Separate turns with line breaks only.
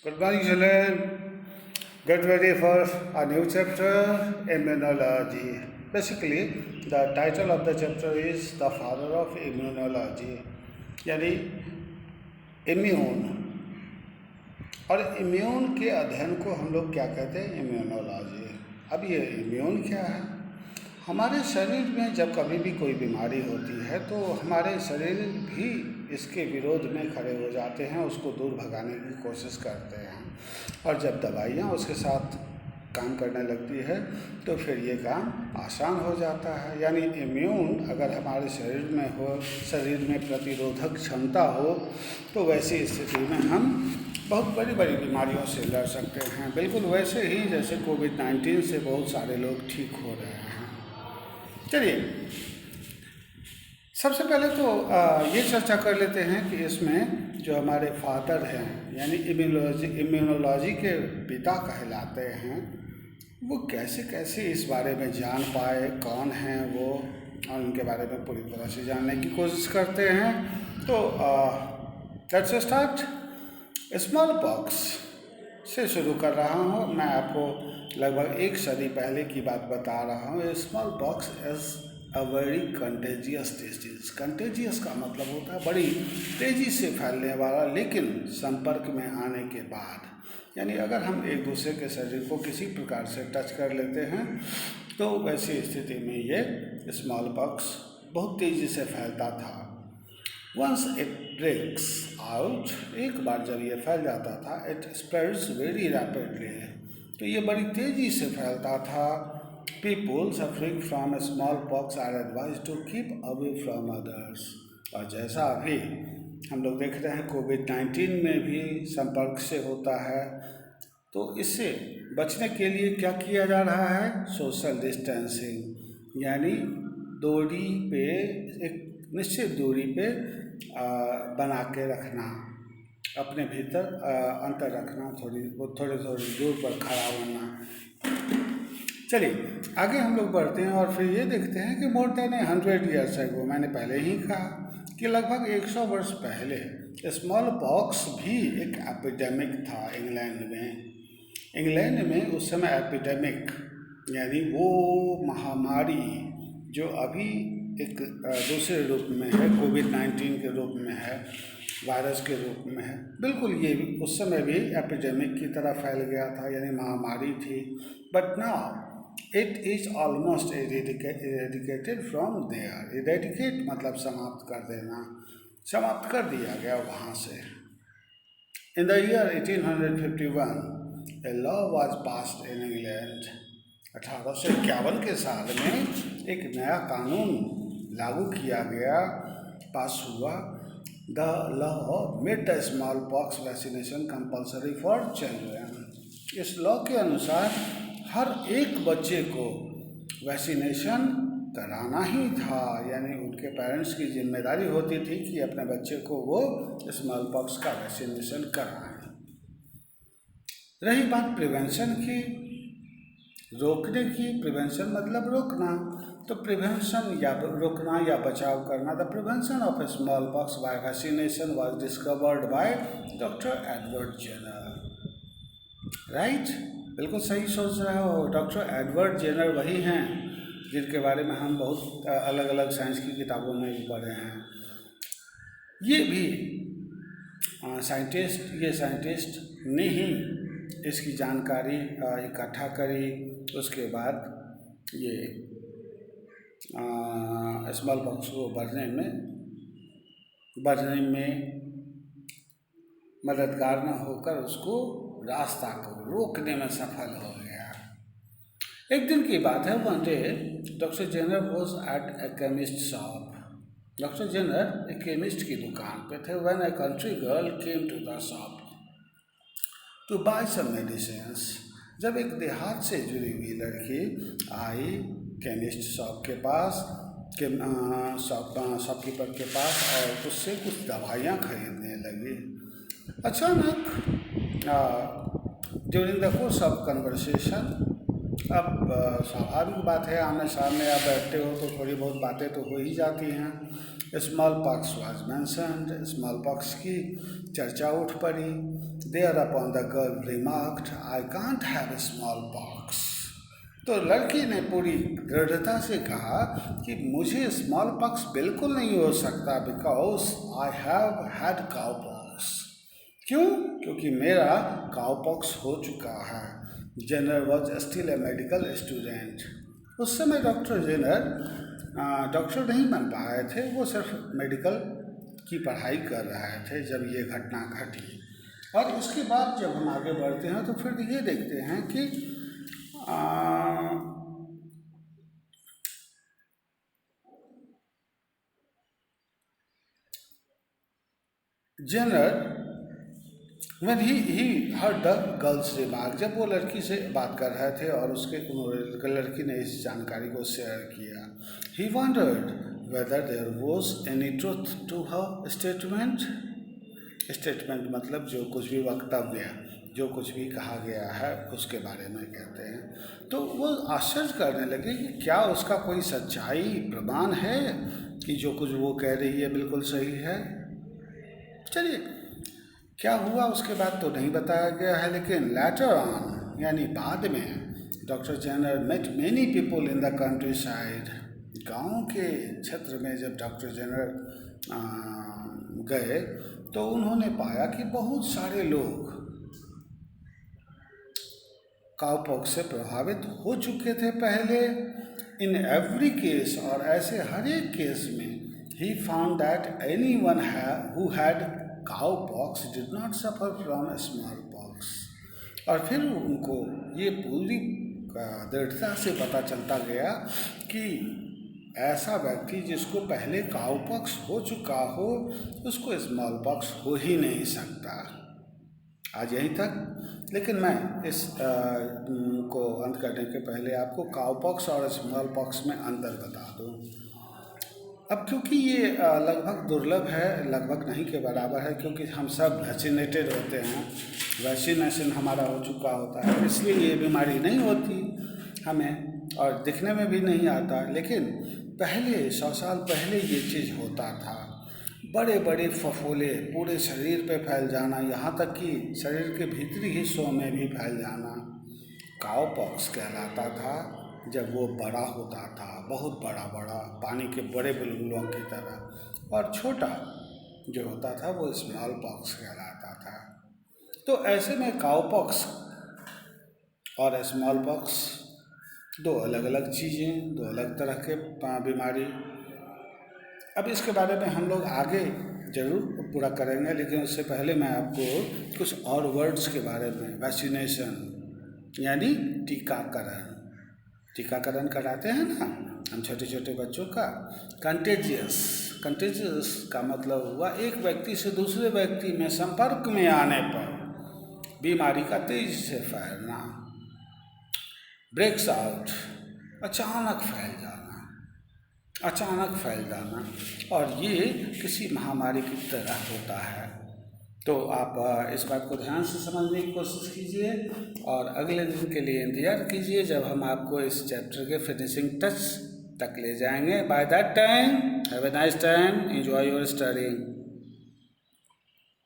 Good morning, children. Get ready for a new chapter, immunology. Basically, the title of the chapter is The Father of Immunology, यानी immune. और immune के अध्ययन को हम लोग क्या कहते हैं? इम्यूनोलॉजी। अब ये इम्यून क्या है? हमारे शरीर में जब कभी भी कोई बीमारी होती है तो हमारे शरीर भी इसके विरोध में खड़े हो जाते हैं, उसको दूर भगाने की कोशिश करते हैं। और जब दवाइयाँ उसके साथ काम करने लगती है तो फिर ये काम आसान हो जाता है। यानी इम्यून अगर हमारे शरीर में हो, शरीर में प्रतिरोधक क्षमता हो, तो वैसी स्थिति में हम बहुत बड़ी बड़ी बीमारियों से लड़ सकते हैं। बिल्कुल वैसे ही जैसे कोविड-19 से बहुत सारे लोग ठीक हो रहे हैं। चलिए, सबसे पहले तो ये चर्चा कर लेते हैं कि इसमें जो हमारे फादर हैं, यानी इम्यूनोलॉजी के पिता कहलाते हैं, वो कैसे कैसे इस बारे में जान पाए, कौन हैं वो, और उनके बारे में पूरी तरह से जानने की कोशिश करते हैं। तो लेट्स स्टार्ट। स्मॉल पॉक्स से शुरू कर रहा हूँ। मैं आपको लगभग 1 सदी पहले की बात बता रहा हूँ। Small pox is a very contagious disease. Contagious का मतलब होता है बड़ी तेज़ी से फैलने वाला, लेकिन संपर्क में आने के बाद, यानी अगर हम एक दूसरे के शरीर को किसी प्रकार से टच कर लेते हैं तो वैसी स्थिति में ये स्मॉल पॉक्स बहुत तेज़ी से फैलता था। वंस इट ब्रेक्स आउट, एक बार जब ये फैल जाता था, इट स्प्रेड्स वेरी रैपिडली, तो ये बड़ी तेज़ी से फैलता था। People suffering from smallpox are advise to keep away from others. और जैसा अभी हम लोग देख रहे हैं कोविड-19 में भी संपर्क से होता है, तो इससे बचने के लिए क्या किया जा रहा है? सोशल डिस्टेंसिंग, यानी दूरी पे, एक निश्चित दूरी पे बना के रखना, अपने भीतर अंतर रखना, थोड़ी दूर पर खड़ा होना। चलिए आगे हम लोग बढ़ते हैं और फिर ये देखते हैं कि मोर देन 100 ईयर्स एगो, मैंने पहले ही कहा कि लगभग 100 वर्ष पहले स्मॉल पॉक्स भी एक एपिडेमिक था इंग्लैंड में। इंग्लैंड में उस समय एपिडेमिक यानी वो महामारी जो अभी एक दूसरे रूप में है, कोविड-19 के रूप में है, वायरस के रूप में है, बिल्कुल ये भी उस समय भी एपिडेमिक की तरह फैल गया था, यानी महामारी थी। But now it is almost eradicated from there. Eradicate मतलब समाप्त कर देना, समाप्त कर दिया गया वहाँ से। In the year 1851, a law was passed in England. 1851 के साल में एक नया कानून लागू किया गया, पास हुआ। The law made the small pox vaccination compulsory for children. इस लॉ के अनुसार हर एक बच्चे को वैक्सीनेशन कराना ही था, यानी उनके पेरेंट्स की जिम्मेदारी होती थी कि अपने बच्चे को वो स्मॉल पॉक्स का वैक्सीनेशन कराएं। रही बात प्रिवेंशन की, रोकने की, प्रिवेंशन मतलब रोकना, तो प्रिवेंशन या रोकना या बचाव करना, the prevention of smallpox by vaccination was discovered by doctor Edward Jenner. Right, बिल्कुल सही सोच रहे हो। डॉक्टर एडवर्ड जेनर वही हैं जिनके बारे में हम बहुत अलग अलग साइंस की किताबों में भी पढ़े हैं। ये भी साइंटिस्ट ने ही इसकी जानकारी इकट्ठा करी। उसके बाद ये स्मॉल पॉक्स को बढ़ने में मददगार न होकर उसको रास्ता को रोकने में सफल हो गया। एक दिन की बात है, one day doctor Jenner was at a chemist shop. Doctor Jenner एक केमिस्ट की दुकान पे थे। When a country girl came to the shop to buy some medicines. जब एक देहात से जुड़ी हुई लड़की आई केमिस्ट शॉप के पास, शॉपकीपर के पास, और उससे कुछ दवाइयाँ खरीदने लगी। अचानक during the course of conversation, अब स्वाभाविक बात है, आमने सामने आप बैठते हो तो थोड़ी बहुत बातें तो हो ही जाती हैं। Small pox was mentioned. Small pox की चर्चा उठ पड़ी। Thereupon the girl remarked, I can't have smallpox. तो लड़की ने पूरी दृढ़ता से कहा कि मुझे स्मॉल पॉक्स बिल्कुल नहीं हो सकता, because I have had cowpox. क्यों? क्योंकि मेरा काउपॉक्स हो चुका है। Jenner was still a medical student. उस समय डॉक्टर जेनर डॉक्टर नहीं बन पाए थे, वो सिर्फ मेडिकल की पढ़ाई कर रहे थे जब ये घटना घटी। और उसके बाद जब हम आगे बढ़ते हैं तो फिर ये देखते हैं कि Jenner when he heard the girl's remark, जब वो लड़की से बात कर रहे थे और लड़की ने इस जानकारी को शेयर किया, he wondered whether there was any truth to her statement. Statement मतलब जो कुछ भी वक्तव्य, जो कुछ भी कहा गया है उसके बारे में कहते हैं। तो वो आश्चर्य करने लगे कि क्या उसका कोई सच्चाई प्रमाण है कि जो कुछ वो कह रही है बिल्कुल सही है। चलिए, क्या हुआ उसके बाद तो नहीं बताया गया है, लेकिन लेटर ऑन यानी बाद में doctor Jenner met many people in the countryside. गाँव के क्षेत्र में जब डॉक्टर जेनर गए तो उन्होंने पाया कि बहुत सारे लोग काउपॉक्स से प्रभावित हो चुके थे पहले। इन एवरी केस, और ऐसे हर एक केस में, he found that anyone who had cowpox did not suffer from small pox. और फिर उनको ये पूरी दृढ़ता से पता चलता गया कि ऐसा व्यक्ति जिसको पहले काउपॉक्स हो चुका हो उसको स्मॉल पॉक्स हो ही नहीं सकता। आज यहीं तक, लेकिन मैं इस को अंत करने के पहले आपको काउपॉक्स और स्मॉल पॉक्स में अंतर बता दूं। अब क्योंकि ये लगभग दुर्लभ है, लगभग नहीं के बराबर है, क्योंकि हम सब वैक्सीनेटेड होते हैं, वैक्सीनेशन हमारा हो चुका होता है, इसलिए ये बीमारी नहीं होती हमें और दिखने में भी नहीं आता। लेकिन पहले 100 साल पहले ये चीज़ होता था। बड़े बड़े फफोले पूरे शरीर पे फैल जाना, यहाँ तक कि शरीर के भीतरी हिस्सों में भी फैल जाना काउपॉक्स कहलाता था। जब वो बड़ा होता था, बहुत बड़ा बड़ा पानी के बड़े बुलबुलों की तरह, और छोटा जो होता था वो स्मॉल पॉक्स कहलाता था। तो ऐसे में काउपॉक्स और स्मॉल पॉक्स दो अलग अलग चीज़ें, दो अलग तरह के बीमारी। अब इसके बारे में हम लोग आगे ज़रूर पूरा करेंगे, लेकिन उससे पहले मैं आपको कुछ और वर्ड्स के बारे में, वैक्सीनेशन यानी टीकाकरण, टीकाकरण कराते हैं ना हम छोटे छोटे बच्चों का। कंटेजियस, कंटेजियस का मतलब हुआ एक व्यक्ति से दूसरे व्यक्ति में संपर्क में आने पर बीमारी का तेजी से फैलना। ब्रेक्स आउट, अचानक फैल जाना, अचानक फैल जाना, और ये किसी महामारी की तरह होता है। तो आप इस बात को ध्यान से समझने की कोशिश कीजिए और अगले दिन के लिए इंतज़ार कीजिए जब हम आपको इस चैप्टर के फिनिशिंग टच तक ले जाएंगे। By that time have a nice time, enjoy your study.